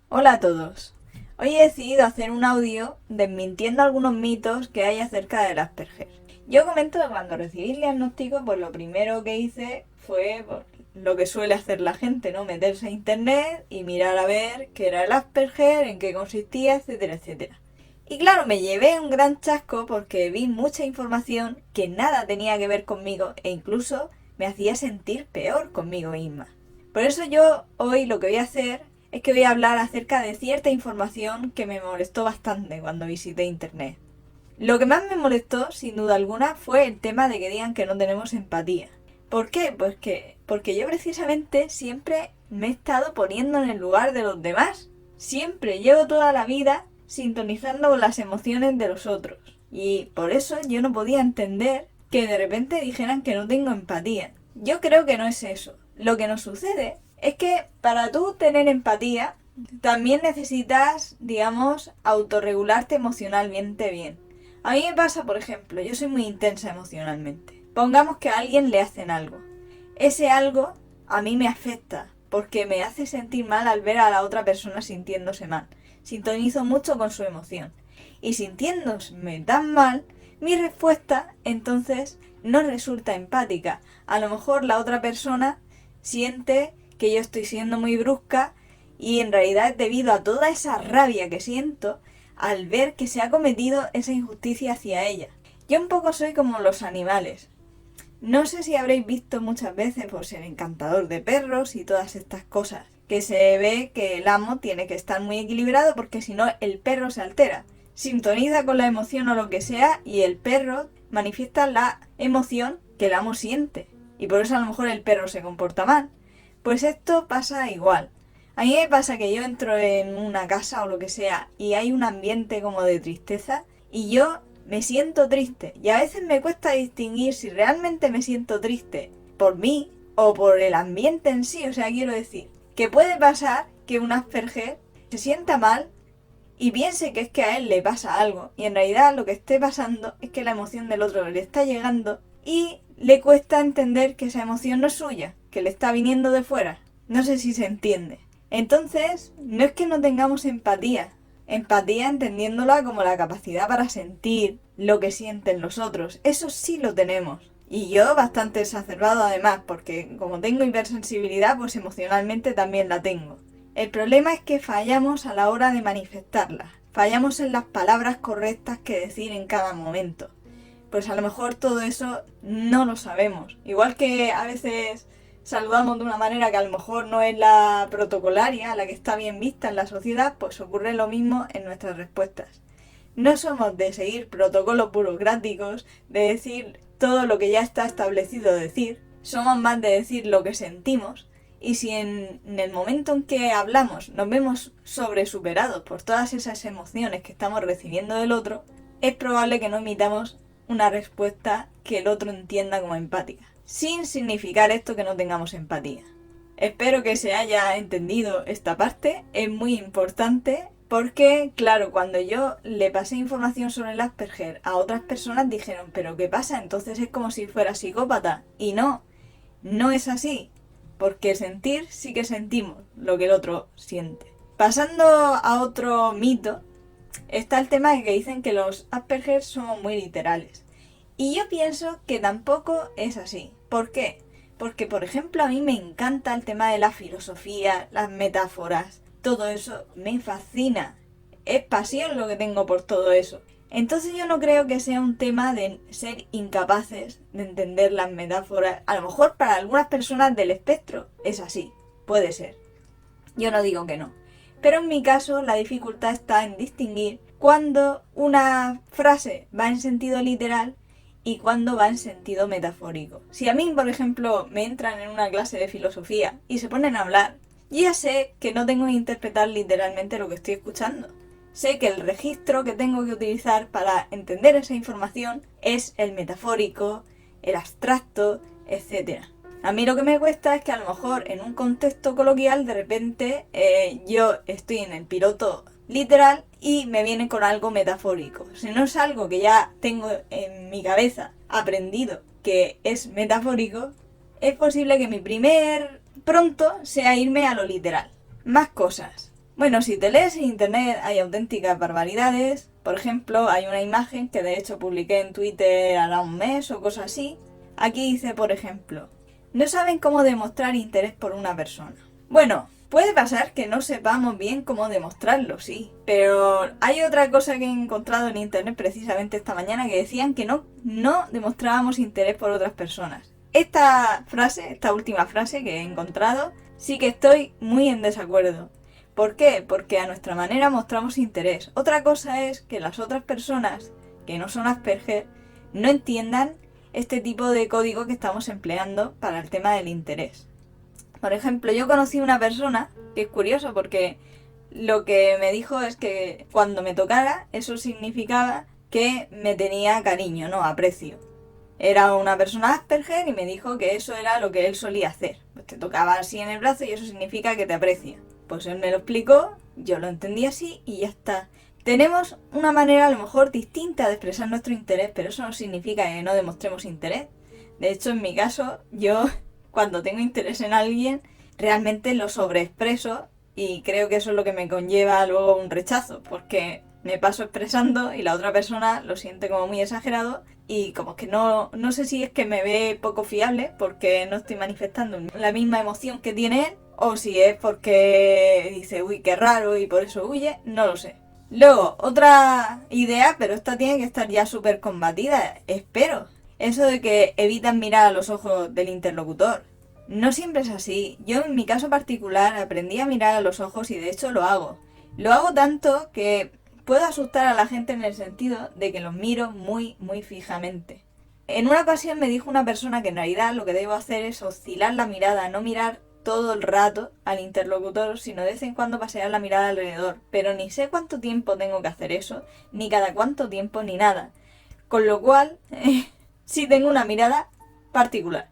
Hola a todos. Hoy he decidido hacer un audio desmintiendo algunos mitos que hay acerca del Asperger. Yo comento que cuando recibí el diagnóstico, pues lo primero que hice fue lo que suele hacer la gente, ¿no? Meterse a internet y mirar a ver qué era el Asperger, en qué consistía, etcétera, etcétera. Y claro, me llevé un gran chasco porque vi mucha información que nada tenía que ver conmigo e incluso me hacía sentir peor conmigo misma. Por eso yo hoy lo que voy a hacer es que voy a hablar acerca de cierta información que me molestó bastante cuando visité internet. Lo que más me molestó, sin duda alguna, fue el tema de que digan que no tenemos empatía. ¿Por qué? Porque yo precisamente siempre me he estado poniendo en el lugar de los demás. Siempre llevo toda la vida sintonizando con las emociones de los otros. Y por eso yo no podía entender que de repente dijeran que no tengo empatía. Yo creo que no es eso. Lo que nos sucede es que para tú tener empatía también necesitas, digamos, autorregularte emocionalmente bien. A mí me pasa, por ejemplo, yo soy muy intensa emocionalmente. Pongamos que a alguien le hacen algo. Ese algo a mí me afecta porque me hace sentir mal al ver a la otra persona sintiéndose mal. Sintonizo mucho con su emoción. Y sintiéndome tan mal, mi respuesta entonces no resulta empática. A lo mejor la otra persona siente que yo estoy siendo muy brusca y en realidad es debido a toda esa rabia que siento al ver que se ha cometido esa injusticia hacia ella. Yo un poco soy como los animales. No sé si habréis visto muchas veces pues el encantador de perros y todas estas cosas, que se ve que el amo tiene que estar muy equilibrado porque si no el perro se altera. Sintoniza con la emoción o lo que sea y el perro manifiesta la emoción que el amo siente. Y por eso a lo mejor el perro se comporta mal. Pues esto pasa igual. A mí me pasa que yo entro en una casa o lo que sea y hay un ambiente como de tristeza y yo me siento triste y a veces me cuesta distinguir si realmente me siento triste por mí o por el ambiente en sí. O sea, quiero decir que puede pasar que un Asperger se sienta mal y piense que es que a él le pasa algo y en realidad lo que esté pasando es que la emoción del otro le está llegando y le cuesta entender que esa emoción no es suya, que le está viniendo de fuera. No sé si se entiende. Entonces, no es que no tengamos empatía. Empatía entendiéndola como la capacidad para sentir lo que sienten los otros. Eso sí lo tenemos. Y yo bastante exacerbado además, porque como tengo hipersensibilidad, pues emocionalmente también la tengo. El problema es que fallamos a la hora de manifestarla. Fallamos en las palabras correctas que decir en cada momento. Pues a lo mejor todo eso no lo sabemos. Igual que a veces saludamos de una manera que a lo mejor no es la protocolaria, la que está bien vista en la sociedad, pues ocurre lo mismo en nuestras respuestas. No somos de seguir protocolos burocráticos, de decir todo lo que ya está establecido decir, somos más de decir lo que sentimos y si en el momento en que hablamos nos vemos sobresuperados por todas esas emociones que estamos recibiendo del otro, es probable que no emitamos una respuesta que el otro entienda como empática, sin significar esto que no tengamos empatía. Espero que se haya entendido esta parte, es muy importante porque, claro, cuando yo le pasé información sobre el Asperger a otras personas dijeron, ¿pero qué pasa? Entonces es como si fuera psicópata. Y no, no es así, porque sentir sí que sentimos lo que el otro siente. Pasando a otro mito, está el tema de que dicen que los Asperger son muy literales. Y yo pienso que tampoco es así. ¿Por qué? Porque, por ejemplo, a mí me encanta el tema de la filosofía, las metáforas. Todo eso me fascina. Es pasión lo que tengo por todo eso. Entonces yo no creo que sea un tema de ser incapaces de entender las metáforas. A lo mejor para algunas personas del espectro es así. Puede ser. Yo no digo que no. Pero en mi caso la dificultad está en distinguir cuando una frase va en sentido literal y cuando va en sentido metafórico. Si a mí, por ejemplo, me entran en una clase de filosofía y se ponen a hablar, yo ya sé que no tengo que interpretar literalmente lo que estoy escuchando. Sé que el registro que tengo que utilizar para entender esa información es el metafórico, el abstracto, etc. A mí lo que me cuesta es que a lo mejor en un contexto coloquial de repente yo estoy en el piloto literal y me viene con algo metafórico. Si no es algo que ya tengo en mi cabeza aprendido que es metafórico, es posible que mi primer pronto sea irme a lo literal. Más cosas. Bueno, si te lees en internet hay auténticas barbaridades. Por ejemplo, hay una imagen que de hecho publiqué en Twitter hará un mes o cosas así. Aquí dice, por ejemplo, no saben cómo demostrar interés por una persona. Bueno, puede pasar que no sepamos bien cómo demostrarlo, sí. Pero hay otra cosa que he encontrado en internet precisamente esta mañana que decían que no demostrábamos interés por otras personas. Esta última frase que he encontrado, sí que estoy muy en desacuerdo. ¿Por qué? Porque a nuestra manera mostramos interés. Otra cosa es que las otras personas, que no son Asperger, no entiendan este tipo de código que estamos empleando para el tema del interés. Por ejemplo, yo conocí una persona, que es curioso porque lo que me dijo es que cuando me tocara, eso significaba que me tenía cariño, no aprecio. Era una persona Asperger y me dijo que eso era lo que él solía hacer. Pues te tocaba así en el brazo y eso significa que te aprecia. Pues él me lo explicó, yo lo entendí así y ya está. Tenemos una manera a lo mejor distinta de expresar nuestro interés, pero eso no significa que no demostremos interés. De hecho, en mi caso, yo cuando tengo interés en alguien, realmente lo sobreexpreso y creo que eso es lo que me conlleva luego un rechazo, porque me paso expresando y la otra persona lo siente como muy exagerado y como que no sé si es que me ve poco fiable porque no estoy manifestando la misma emoción que tiene él o si es porque dice, uy, qué raro y por eso huye, no lo sé. Luego, otra idea, pero esta tiene que estar ya súper combatida, espero. Eso de que evitan mirar a los ojos del interlocutor. No siempre es así. Yo en mi caso particular aprendí a mirar a los ojos y de hecho lo hago. Lo hago tanto que puedo asustar a la gente en el sentido de que los miro muy, muy fijamente. En una ocasión me dijo una persona que en realidad lo que debo hacer es oscilar la mirada, no mirar todo el rato al interlocutor, sino de vez en cuando pasear la mirada alrededor. Pero ni sé cuánto tiempo tengo que hacer eso, ni cada cuánto tiempo, ni nada. Con lo cual, sí tengo una mirada particular.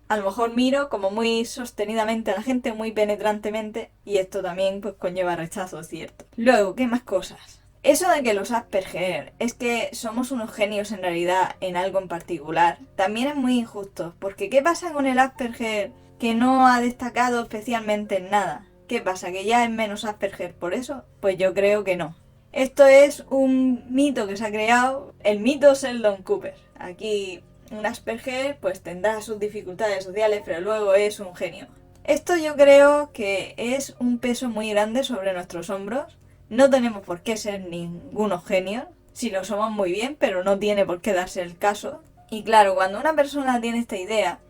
A lo mejor miro como muy sostenidamente a la gente, muy penetrantemente, y esto también pues conlleva rechazo, ¿cierto? Luego, ¿qué más cosas? Eso de que los Asperger es que somos unos genios en realidad en algo en particular, también es muy injusto, porque ¿qué pasa con el Asperger que no ha destacado especialmente en nada? ¿Qué pasa? ¿Que ya es menos Asperger por eso? Pues yo creo que no. Esto es un mito que se ha creado, el mito Sheldon Cooper. Aquí un Asperger pues tendrá sus dificultades sociales, pero luego es un genio. Esto yo creo que es un peso muy grande sobre nuestros hombros. No tenemos por qué ser ningunos genios. Si lo somos muy bien, pero no tiene por qué darse el caso. Y claro, cuando una persona tiene esta idea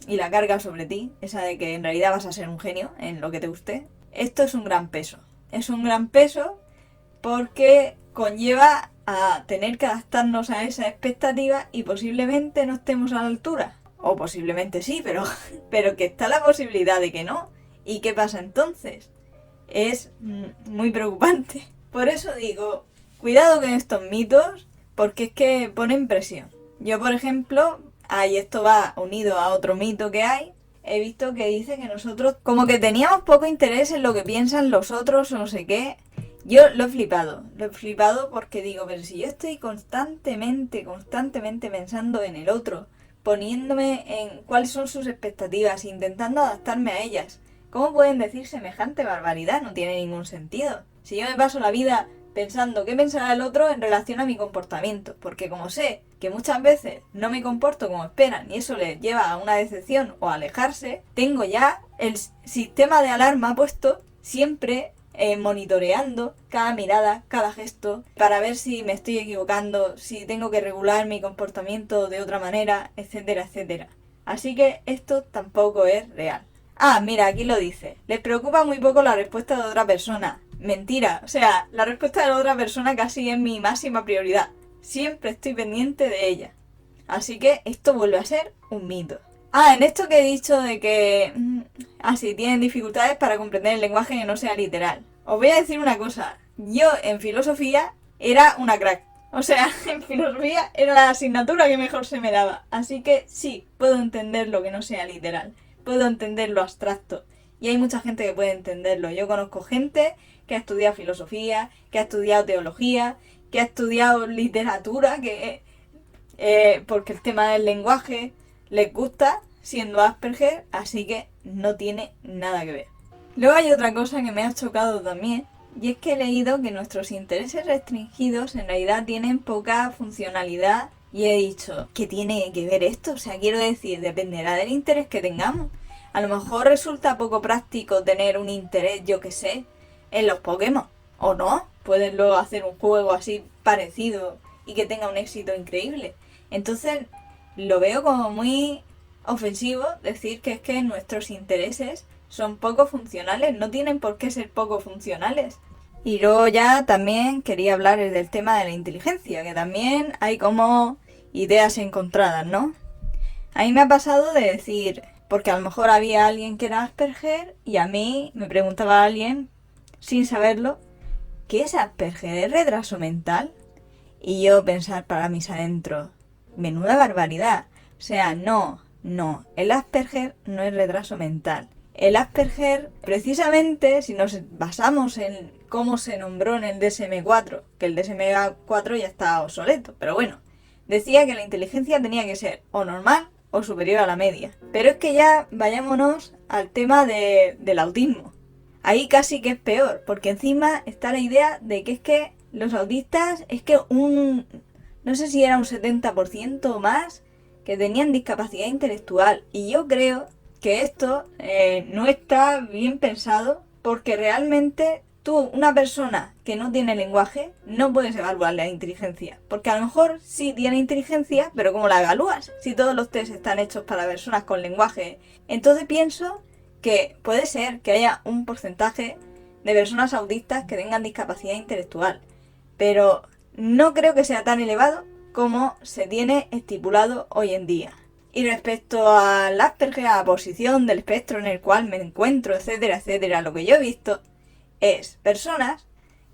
y la carga sobre ti, esa de que en realidad vas a ser un genio en lo que te guste, esto es un gran peso. Es un gran peso porque conlleva a tener que adaptarnos a esa expectativa y posiblemente no estemos a la altura. O posiblemente sí, pero que está la posibilidad de que no. ¿Y qué pasa entonces? Es muy preocupante. Por eso digo, cuidado con estos mitos, porque es que ponen presión. Yo, por ejemplo, y esto va unido a otro mito que hay, he visto que dice que nosotros como que teníamos poco interés en lo que piensan los otros o no sé qué. Yo lo he flipado porque digo, pero si yo estoy constantemente pensando en el otro, poniéndome en cuáles son sus expectativas, intentando adaptarme a ellas, ¿cómo pueden decir semejante barbaridad? No tiene ningún sentido. Si yo me paso la vida pensando qué pensará el otro en relación a mi comportamiento, porque como sé que muchas veces no me comporto como esperan y eso les lleva a una decepción o a alejarse, tengo ya el sistema de alarma puesto siempre monitoreando cada mirada, cada gesto, para ver si me estoy equivocando, si tengo que regular mi comportamiento de otra manera, etcétera, etcétera. Así que esto tampoco es real. Ah, mira, aquí lo dice. Les preocupa muy poco la respuesta de otra persona. Mentira, o sea, la respuesta de la otra persona casi es mi máxima prioridad. Siempre estoy pendiente de ella. Así que esto vuelve a ser un mito. Ah, en esto que he dicho de que sí, tienen dificultades para comprender el lenguaje que no sea literal. Os voy a decir una cosa. Yo en filosofía era una crack. O sea, en filosofía era la asignatura que mejor se me daba. Así que sí, puedo entender lo que no sea literal. Puedo entender lo abstracto. Y hay mucha gente que puede entenderlo. Yo conozco gente que ha estudiado filosofía, que ha estudiado teología, que ha estudiado literatura, porque el tema del lenguaje les gusta siendo Asperger, así que no tiene nada que ver. Luego hay otra cosa que me ha chocado también, y es que he leído que nuestros intereses restringidos en realidad tienen poca funcionalidad, y he dicho, ¿qué tiene que ver esto? O sea, quiero decir, dependerá del interés que tengamos. A lo mejor resulta poco práctico tener un interés, yo que sé, en los Pokémon, o no, pueden luego hacer un juego así parecido y que tenga un éxito increíble. Entonces, lo veo como muy ofensivo decir que es que nuestros intereses son poco funcionales, no tienen por qué ser poco funcionales. Y luego ya también quería hablar del tema de la inteligencia, que también hay como ideas encontradas, ¿no? A mí me ha pasado de decir, porque a lo mejor había alguien que era Asperger y a mí me preguntaba alguien, sin saberlo, ¿qué es Asperger? ¿Es retraso mental? Y yo pensar para mis adentros, menuda barbaridad. O sea, no, el Asperger no es retraso mental. El Asperger, precisamente, si nos basamos en cómo se nombró en el DSM-4, que el DSM-4 ya está obsoleto, pero bueno, decía que la inteligencia tenía que ser o normal o superior a la media. Pero es que ya vayámonos al tema del autismo. Ahí casi que es peor, porque encima está la idea de que es que los autistas, es que no sé si era un 70% o más, que tenían discapacidad intelectual. Y yo creo que esto no está bien pensado, porque realmente tú, una persona que no tiene lenguaje, no puedes evaluar la inteligencia. Porque a lo mejor sí tiene inteligencia, pero ¿cómo la evalúas? Si todos los test están hechos para personas con lenguaje. Entonces pienso que puede ser que haya un porcentaje de personas autistas que tengan discapacidad intelectual, pero no creo que sea tan elevado como se tiene estipulado hoy en día. Y respecto al Asperger, a la posición del espectro en el cual me encuentro, etcétera, etcétera, lo que yo he visto es personas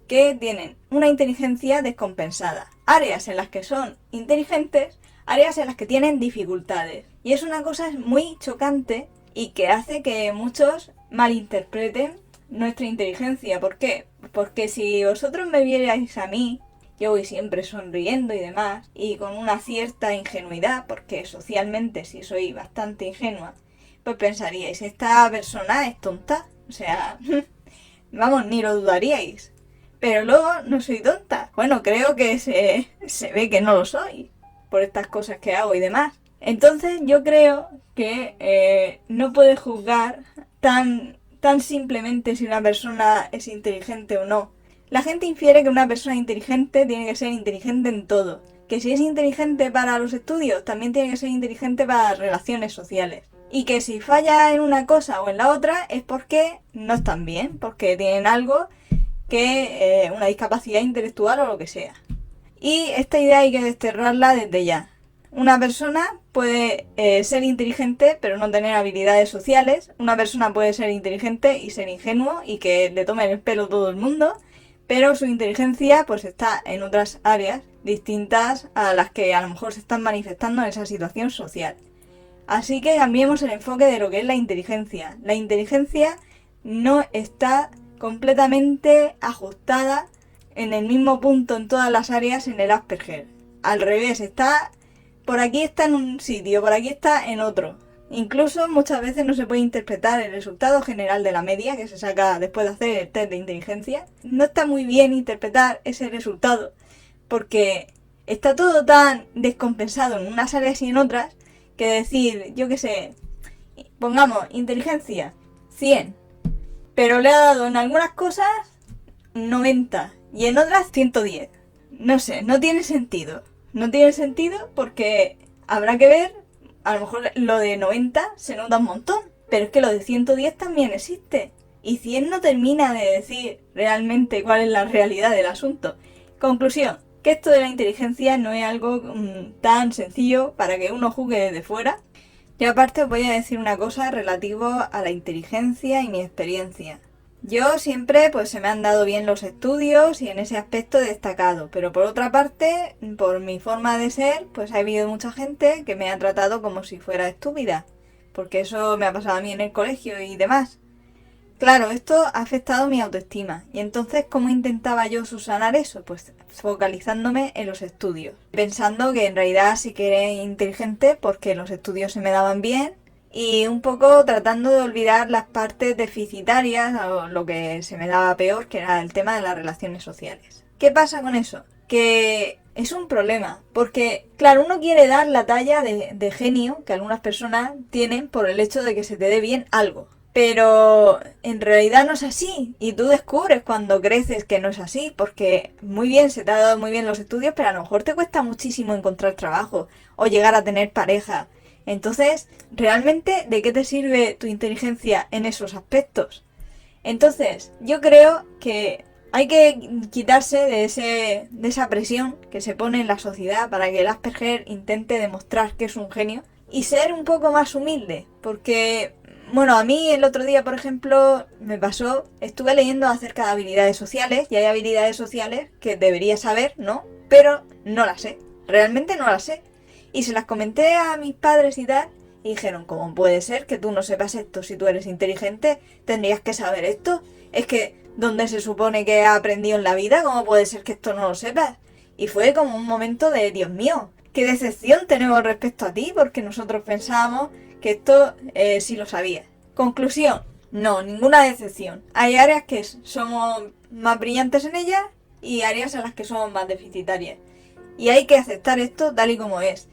que tienen una inteligencia descompensada, áreas en las que son inteligentes, áreas en las que tienen dificultades. Y es una cosa muy chocante y que hace que muchos malinterpreten nuestra inteligencia. ¿Por qué? Porque si vosotros me vierais a mí, yo voy siempre sonriendo y demás, y con una cierta ingenuidad, porque socialmente sí soy bastante ingenua, pues pensaríais, esta persona es tonta. O sea, vamos, ni lo dudaríais. Pero luego no soy tonta. Bueno, creo que se ve que no lo soy, por estas cosas que hago y demás. Entonces yo creo que no puedes juzgar tan simplemente si una persona es inteligente o no. La gente infiere que una persona inteligente tiene que ser inteligente en todo. Que si es inteligente para los estudios, también tiene que ser inteligente para las relaciones sociales. Y que si falla en una cosa o en la otra es porque no están bien, porque tienen algo que una discapacidad intelectual o lo que sea. Y esta idea hay que desterrarla desde ya. Una persona puede ser inteligente pero no tener habilidades sociales. Una persona puede ser inteligente y ser ingenuo y que le tome el pelo todo el mundo, pero su inteligencia pues está en otras áreas distintas a las que a lo mejor se están manifestando en esa situación social. Así que cambiemos el enfoque de lo que es la inteligencia. La inteligencia no está completamente ajustada en el mismo punto en todas las áreas en el Asperger. Al revés, por aquí está en un sitio, por aquí está en otro. Incluso muchas veces no se puede interpretar el resultado general de la media que se saca después de hacer el test de inteligencia. No está muy bien interpretar ese resultado porque está todo tan descompensado en unas áreas y en otras que decir, yo qué sé, pongamos inteligencia 100, pero le ha dado en algunas cosas 90 y en otras 110. No sé, no tiene sentido. No tiene sentido porque habrá que ver, a lo mejor lo de 90 se nota un montón, pero es que lo de 110 también existe. Y 100 no termina de decir realmente cuál es la realidad del asunto. Conclusión, que esto de la inteligencia no es algo tan sencillo para que uno juzgue desde fuera. Yo aparte os voy a decir una cosa relativo a la inteligencia y mi experiencia. Yo siempre pues se me han dado bien los estudios y en ese aspecto he destacado, pero por otra parte, por mi forma de ser, pues ha habido mucha gente que me ha tratado como si fuera estúpida, porque eso me ha pasado a mí en el colegio y demás. Claro, esto ha afectado mi autoestima. Y entonces, ¿cómo intentaba yo subsanar eso? Pues focalizándome en los estudios. Pensando que en realidad sí que era inteligente porque los estudios se me daban bien y un poco tratando de olvidar las partes deficitarias o lo que se me daba peor, que era el tema de las relaciones sociales. ¿Qué pasa con eso? Que es un problema, porque claro, uno quiere dar la talla de genio que algunas personas tienen por el hecho de que se te dé bien algo. Pero en realidad no es así, y tú descubres cuando creces que no es así, porque muy bien, se te ha dado muy bien los estudios, pero a lo mejor te cuesta muchísimo encontrar trabajo o llegar a tener pareja. Entonces, ¿realmente de qué te sirve tu inteligencia en esos aspectos? Entonces, yo creo que hay que quitarse de esa presión que se pone en la sociedad para que el Asperger intente demostrar que es un genio y ser un poco más humilde, porque, bueno, a mí el otro día, por ejemplo, me pasó, estuve leyendo acerca de habilidades sociales y hay habilidades sociales que debería saber, ¿no? Pero no las sé, realmente no las sé. Y se las comenté a mis padres y tal, y dijeron, ¿cómo puede ser que tú no sepas esto? Si tú eres inteligente, tendrías que saber esto. Es que, ¿dónde se supone que has aprendido en la vida? ¿Cómo puede ser que esto no lo sepas? Y fue como un momento de, Dios mío, qué decepción tenemos respecto a ti, porque nosotros pensábamos que esto sí lo sabías. Conclusión, no, ninguna decepción. Hay áreas que somos más brillantes en ellas y áreas en las que somos más deficitarias. Y hay que aceptar esto tal y como es.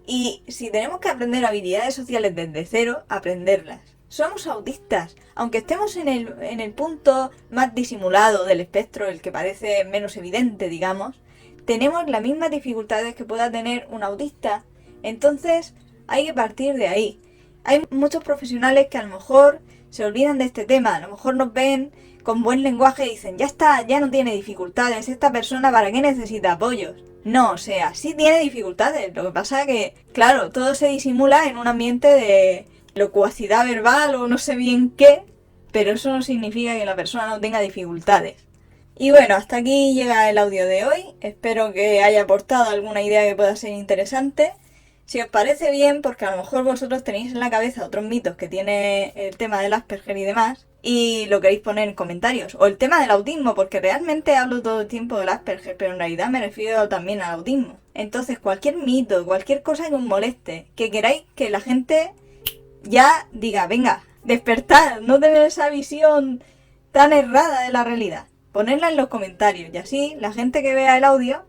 Y si tenemos que aprender habilidades sociales desde cero, aprenderlas. Somos autistas, aunque estemos en el punto más disimulado del espectro, el que parece menos evidente, digamos, tenemos las mismas dificultades que pueda tener un autista. Entonces, hay que partir de ahí. Hay muchos profesionales que a lo mejor se olvidan de este tema, a lo mejor nos ven con buen lenguaje y dicen, ya está, ya no tiene dificultades, esta persona ¿para qué necesita apoyos? No, o sea, sí tiene dificultades, lo que pasa es que, claro, todo se disimula en un ambiente de locuacidad verbal o no sé bien qué, pero eso no significa que la persona no tenga dificultades. Y bueno, hasta aquí llega el audio de hoy, espero que haya aportado alguna idea que pueda ser interesante. Si os parece bien, porque a lo mejor vosotros tenéis en la cabeza otros mitos que tiene el tema del Asperger y demás, y lo queréis poner en comentarios. O el tema del autismo, porque realmente hablo todo el tiempo del Asperger, pero en realidad me refiero también al autismo. Entonces, cualquier mito, cualquier cosa que os moleste, que queráis que la gente ya diga, venga, despertad, no tener esa visión tan errada de la realidad. Ponedla en los comentarios y así la gente que vea el audio,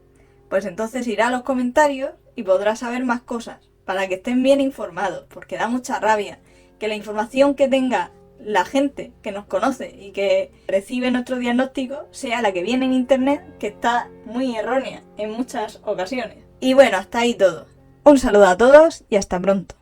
pues entonces irá a los comentarios y podrá saber más cosas, para que estén bien informados, porque da mucha rabia que la información que tenga la gente que nos conoce y que recibe nuestro diagnóstico sea la que viene en internet, que está muy errónea en muchas ocasiones. Y bueno, hasta ahí todo. Un saludo a todos y hasta pronto.